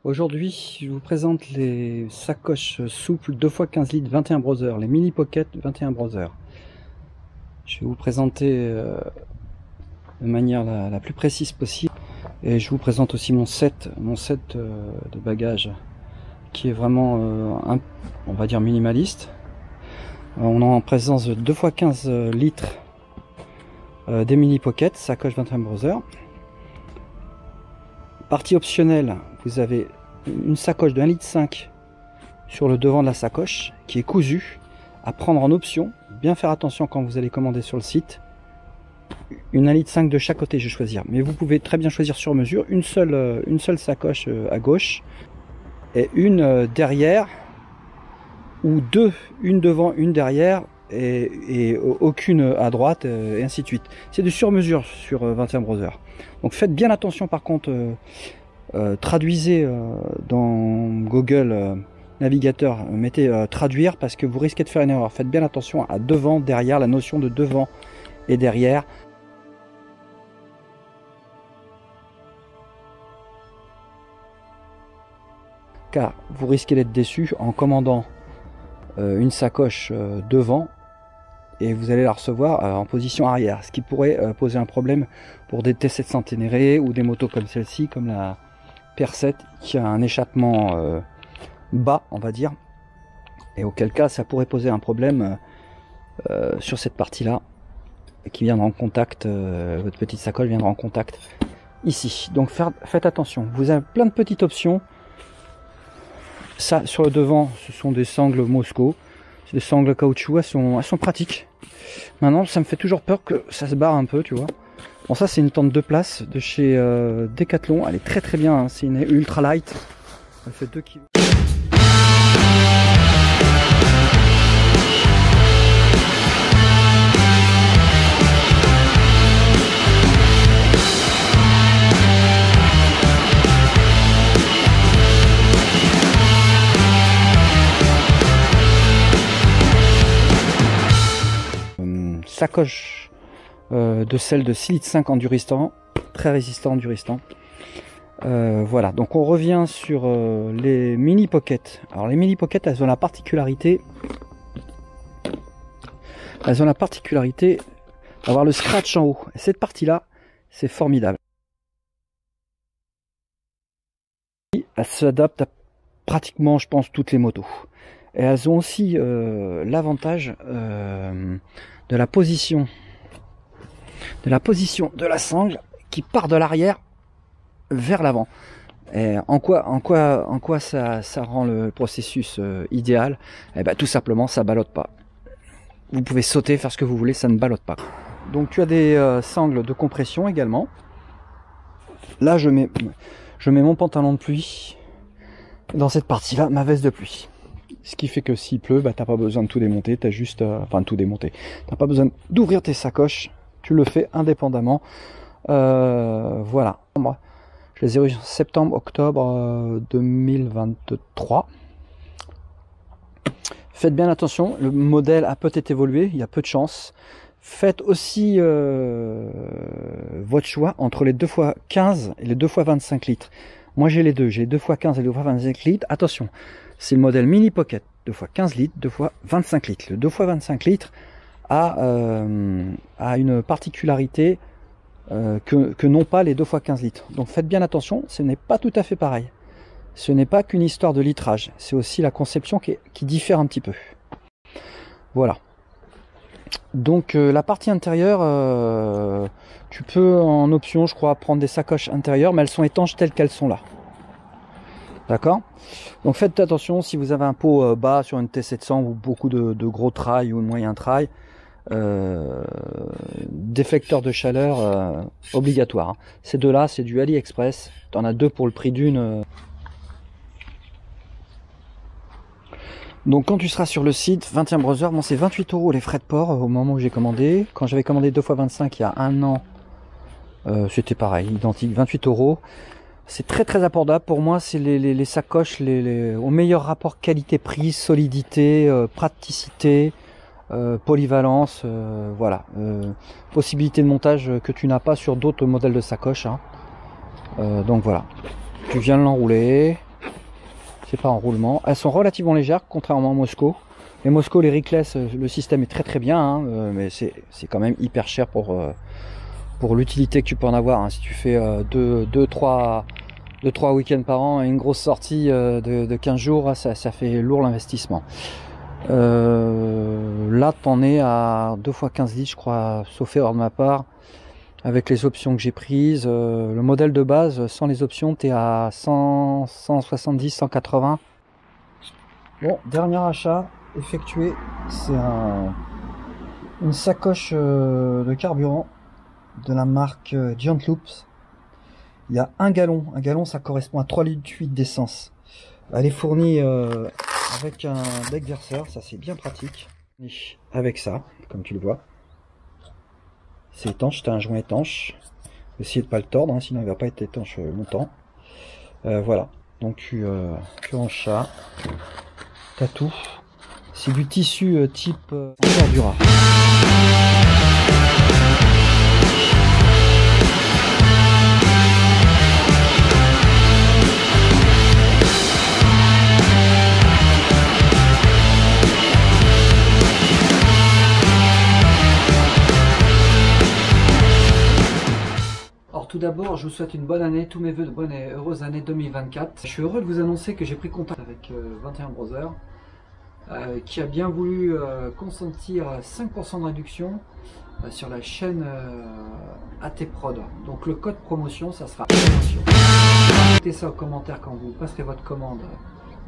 Aujourd'hui, je vous présente les sacoches souples 2x15 litres 21 browser, les mini pocket 21 browser. Je vais vous présenter de manière la plus précise possible, et je vous présente aussi mon set de bagages qui est vraiment on va dire minimaliste. On est en présence de 2x15 litres des mini pocket sacoche 21 browser. Partie optionnelle, vous avez une sacoche de 1,5 litre sur le devant de la sacoche qui est cousue, à prendre en option. Bien faire attention quand vous allez commander sur le site. Une 1,5 litre de chaque côté, je vais choisir. Mais vous pouvez très bien choisir sur mesure une seule sacoche à gauche et une derrière, ou deux, une devant, une derrière et aucune à droite, et ainsi de suite. C'est du sur mesure sur 21 browser. Donc faites bien attention par contre. Traduisez dans Google Navigateur, mettez traduire, parce que vous risquez de faire une erreur. Faites bien attention à devant, derrière, la notion de devant et derrière. Car vous risquez d'être déçu en commandant une sacoche devant et vous allez la recevoir en position arrière, ce qui pourrait poser un problème pour des T700 Ténéré ou des motos comme celle-ci, comme la PR7, qui a un échappement bas, on va dire, et auquel cas ça pourrait poser un problème sur cette partie là, qui viendra en contact, votre petite sacoche viendra en contact ici. Donc faites attention, vous avez plein de petites options. Ça, sur le devant, ce sont des sangles Mosco, c'est des sangles caoutchouc, elles sont pratiques. Maintenant, ça me fait toujours peur que ça se barre un peu, tu vois. Bon, ça c'est une tente de place de chez Decathlon, elle est très bien, hein. C'est une ultra light, elle fait 2 kg. Sacoche de celle de 6,5 litres Enduristan, très résistant Enduristan. Voilà, donc on revient sur les mini pocket. Alors les mini pocket, elles ont la particularité d'avoir le scratch en haut. Et cette partie là, c'est formidable. Elles s'adaptent à pratiquement, je pense, toutes les motos. Et elles ont aussi l'avantage de la position de la sangle qui part de l'arrière vers l'avant. Et en quoi ça rend le processus idéal? Eh ben, tout simplement, ça ballotte pas. Vous pouvez sauter, faire ce que vous voulez, ça ne ballotte pas. Donc tu as des sangles de compression également. Là, je mets mon pantalon de pluie dans cette partie-là, ma veste de pluie. Ce qui fait que s'il pleut, bah, t'as pas besoin de tout démonter, t'as juste, enfin tout démonter. T'as pas besoin d'ouvrir tes sacoches, tu le fais indépendamment. Voilà. Je les ai eu en septembre, octobre 2023. Faites bien attention, le modèle a peut-être évolué, il y a peu de chance. Faites aussi votre choix entre les 2x15 et les 2x25 litres. Moi j'ai les deux, j'ai 2x15 et 2x25 litres. Attention, c'est le modèle mini pocket, 2x15 litres, 2x25 litres. Le 2x25 litres a une particularité que n'ont pas les 2x15 litres. Donc faites bien attention, ce n'est pas tout à fait pareil. Ce n'est pas qu'une histoire de litrage, c'est aussi la conception qui diffère un petit peu. Voilà. Donc la partie intérieure, tu peux en option, je crois, prendre des sacoches intérieures, mais elles sont étanches telles qu'elles sont là. D'accord? Donc faites attention si vous avez un pot bas sur une T700 ou beaucoup de gros trail ou de moyen trail. Déflecteur de chaleur obligatoire. Hein. Ces deux-là, c'est du AliExpress. Tu en as deux pour le prix d'une. Donc quand tu seras sur le site 21 browser, bon, c'est 28 € les frais de port au moment où j'ai commandé. Quand j'avais commandé 2x25 il y a un an, c'était pareil, identique, 28 €. C'est très abordable. Pour moi, c'est les sacoches au meilleur rapport qualité-prix, solidité, praticité, polyvalence, voilà. Possibilité de montage que tu n'as pas sur d'autres modèles de sacoches. Hein. Donc voilà, tu viens de l'enrouler, c'est pas en roulement. Elles sont relativement légères, contrairement à Mosco. Les Mosco, les Rickless, le système est très bien, hein, mais c'est quand même hyper cher pour l'utilité que tu peux en avoir. Hein. Si tu fais 2-3 week-ends par an et une grosse sortie de 15 jours, ça fait lourd l'investissement. Là, t'en es à 2 x 15 litres, je crois, sauf erreur de ma part. Avec les options que j'ai prises, le modèle de base, sans les options, tu es à 100, 170, 180. Bon, dernier achat effectué, c'est une sacoche de carburant de la marque Giant Loops. Il y a 1 gallon. 1 gallon, ça correspond à 3 litres d'essence. Elle est fournie avec un bec verseur, ça c'est bien pratique. Avec ça, comme tu le vois. C'est étanche, c'est un joint étanche. Essayez de pas le tordre, hein, sinon il va pas être étanche longtemps. Voilà, donc tu ranges ça. T'as tout. C'est du tissu type Cordura. Tout d'abord, je vous souhaite une bonne année, tous mes voeux de bonne et heureuse année 2024. Je suis heureux de vous annoncer que j'ai pris contact avec 21 Brothers, qui a bien voulu consentir 5% de réduction sur la chaîne AT Prod. Donc le code promotion, ça sera promotion. Mettez ça aux commentaires quand vous passerez votre commande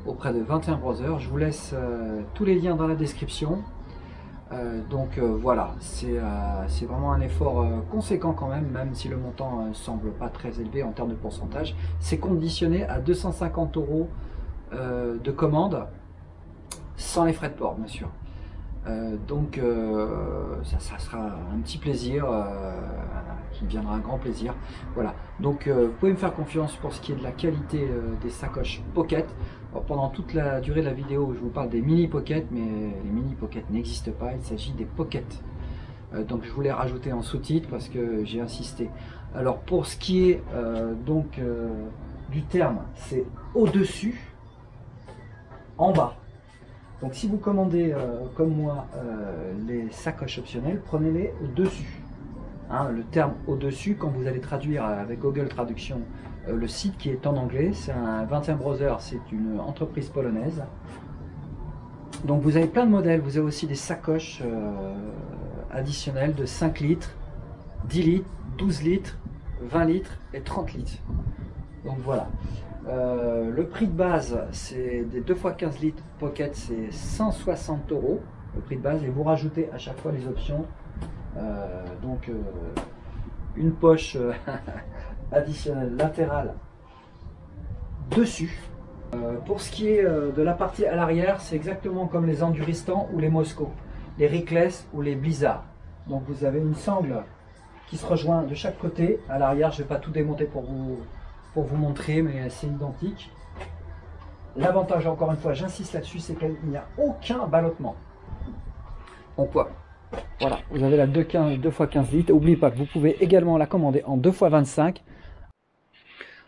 auprès de 21 Brothers. Je vous laisse tous les liens dans la description. Voilà, c'est vraiment un effort conséquent quand même si le montant semble pas très élevé en termes de pourcentage. C'est conditionné à 250 € de commande sans les frais de port, bien sûr. Ça sera un petit plaisir qui viendra un grand plaisir. Voilà, donc vous pouvez me faire confiance pour ce qui est de la qualité des sacoches Pocket. Alors, pendant toute la durée de la vidéo, je vous parle des mini Pocket, mais les mini Pocket n'existent pas, il s'agit des Pocket. Donc je voulais rajouter en sous-titre parce que j'ai insisté. Alors pour ce qui est du terme, c'est au-dessus, en bas. Donc si vous commandez comme moi les sacoches optionnelles, prenez-les au-dessus. Hein, le terme au-dessus, quand vous allez traduire avec Google Traduction le site qui est en anglais, c'est un 21 Brothers, c'est une entreprise polonaise. Donc vous avez plein de modèles, vous avez aussi des sacoches additionnelles de 5 litres, 10 litres, 12 litres, 20 litres et 30 litres. Donc voilà. Le prix de base, c'est des 2 x 15 litres Pocket, c'est 160 € le prix de base, et vous rajoutez à chaque fois les options. Une poche additionnelle latérale dessus. Pour ce qui est de la partie à l'arrière, c'est exactement comme les Enduristan ou les Mosco, les Rickless ou les Blizzard. Donc vous avez une sangle qui se rejoint de chaque côté. À l'arrière, je ne vais pas tout démonter pour vous montrer, mais c'est identique. L'avantage, encore une fois, j'insiste là-dessus, c'est qu'il n'y a aucun ballottement. Donc voilà, vous avez la 2 x 15 litres. N'oubliez pas que vous pouvez également la commander en 2 x 25.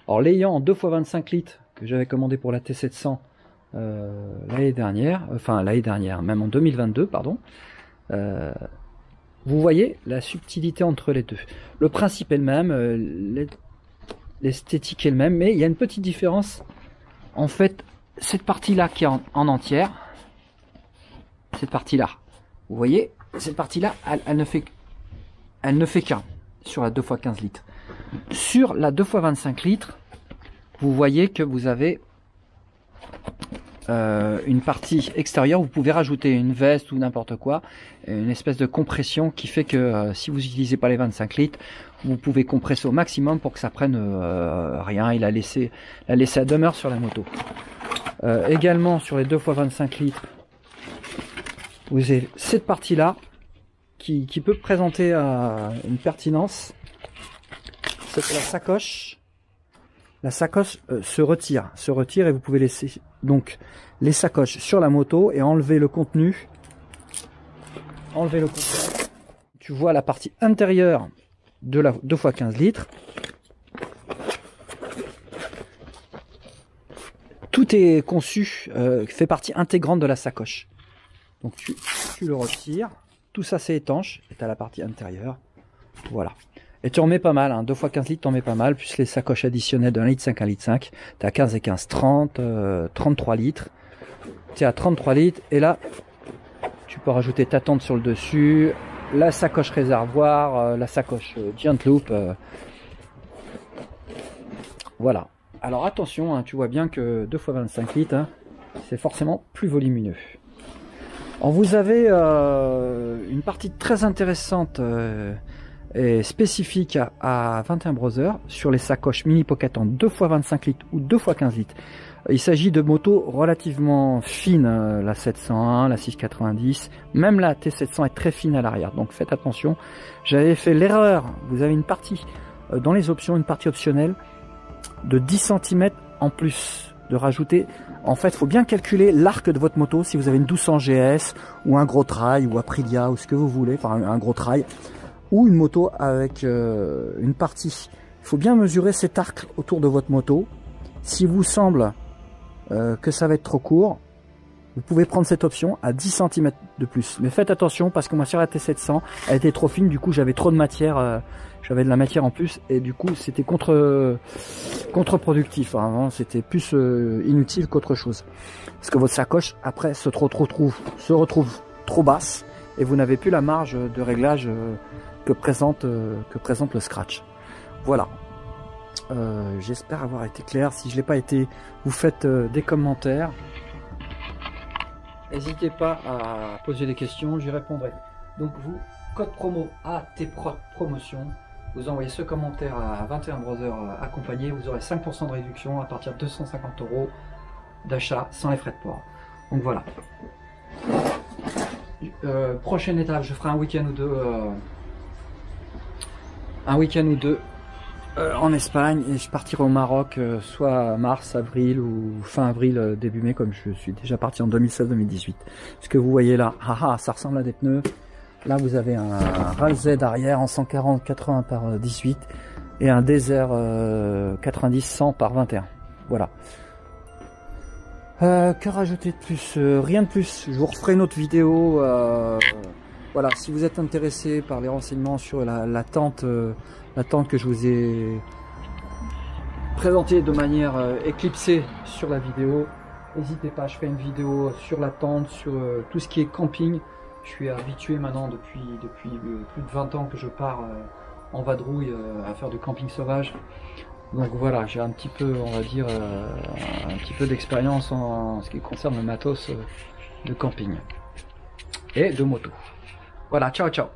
Alors l'ayant en 2 x 25 litres, que j'avais commandé pour la T700 l'année dernière, même en 2022, pardon, vous voyez la subtilité entre les deux. Le principe est le même, l'esthétique est le même, mais il y a une petite différence. En fait, cette partie-là qui est en entière, cette partie-là, vous voyez, cette partie-là, elle ne fait qu'un sur la 2 x 15 litres. Sur la 2 x 25 litres, vous voyez que vous avez une partie extérieure. Vous pouvez rajouter une veste ou n'importe quoi, une espèce de compression qui fait que si vous n'utilisez pas les 25 litres, vous pouvez compresser au maximum pour que ça prenne rien. Il a laissé à demeure sur la moto. Également sur les 2 x 25 litres, vous avez cette partie-là qui peut présenter une pertinence. C'est que la sacoche se retire et vous pouvez laisser donc les sacoches sur la moto et enlever le contenu. Tu vois la partie intérieure de la 2 x 15 litres. Tout tout est conçu, fait partie intégrante de la sacoche. Donc tu le retires, tout ça c'est étanche, et tu as la partie intérieure, voilà. Et tu en mets pas mal, hein. 2 x 15 litres, tu en mets pas mal, plus les sacoches additionnelles de 1,5 litre, 1,5 litre, tu as 15 et 15, 30, 33 litres. Tu es à 33 litres, et là, tu peux rajouter ta tente sur le dessus, la sacoche réservoir, la sacoche Giant Loop. Voilà. Alors attention, hein, tu vois bien que 2 x 25 litres, hein, c'est forcément plus volumineux. Alors, vous avez une partie très intéressante et spécifique à 21 Brothers sur les sacoches mini pocket en 2 x 25 litres ou 2 x 15 litres. Il s'agit de motos relativement fines, la 701, la 690, même la T700 est très fine à l'arrière, donc faites attention. J'avais fait l'erreur, vous avez une partie dans les options, une partie optionnelle de 10 cm en plus de rajouter. En fait, il faut bien calculer l'arc de votre moto, si vous avez une 1200 GS ou un gros trail ou Aprilia ou ce que vous voulez, enfin un gros trail ou une moto avec une partie. Il faut bien mesurer cet arc autour de votre moto. Si vous semble que ça va être trop court, vous pouvez prendre cette option à 10 cm de plus. Mais faites attention parce que moi sur la T700, elle était trop fine, du coup j'avais trop de matière, j'avais de la matière en plus et du coup c'était contre-productif. Hein, c'était plus inutile qu'autre chose. Parce que votre sacoche après se retrouve trop basse et vous n'avez plus la marge de réglage que présente le scratch. Voilà. J'espère avoir été clair. Si je l'ai pas été, vous faites des commentaires. N'hésitez pas à poser des questions, j'y répondrai. Donc vous, code promo AT Promotion, vous envoyez ce commentaire à 21 Brothers accompagné, vous aurez 5% de réduction à partir de 250 € d'achat sans les frais de port. Donc voilà. Prochaine étape, je ferai un week-end ou deux en Espagne et je partirai au Maroc soit mars, avril ou fin avril, début mai, comme je suis déjà parti en 2016-2018. Ce que vous voyez là, ça ressemble à des pneus. Là vous avez un RAL Z arrière en 140-80 par 18 et un Desert 90-100 par 21. Voilà. Que rajouter de plus? Rien de plus. Je vous referai une autre vidéo. Voilà, si vous êtes intéressé par les renseignements sur la tente que je vous ai présentée de manière éclipsée sur la vidéo, n'hésitez pas, je fais une vidéo sur la tente, sur tout ce qui est camping. Je suis habitué maintenant depuis plus de 20 ans que je pars en vadrouille à faire du camping sauvage. Donc voilà, j'ai un petit peu, on va dire, un petit peu d'expérience en ce qui concerne le matos de camping et de moto. Voilà, ciao ciao.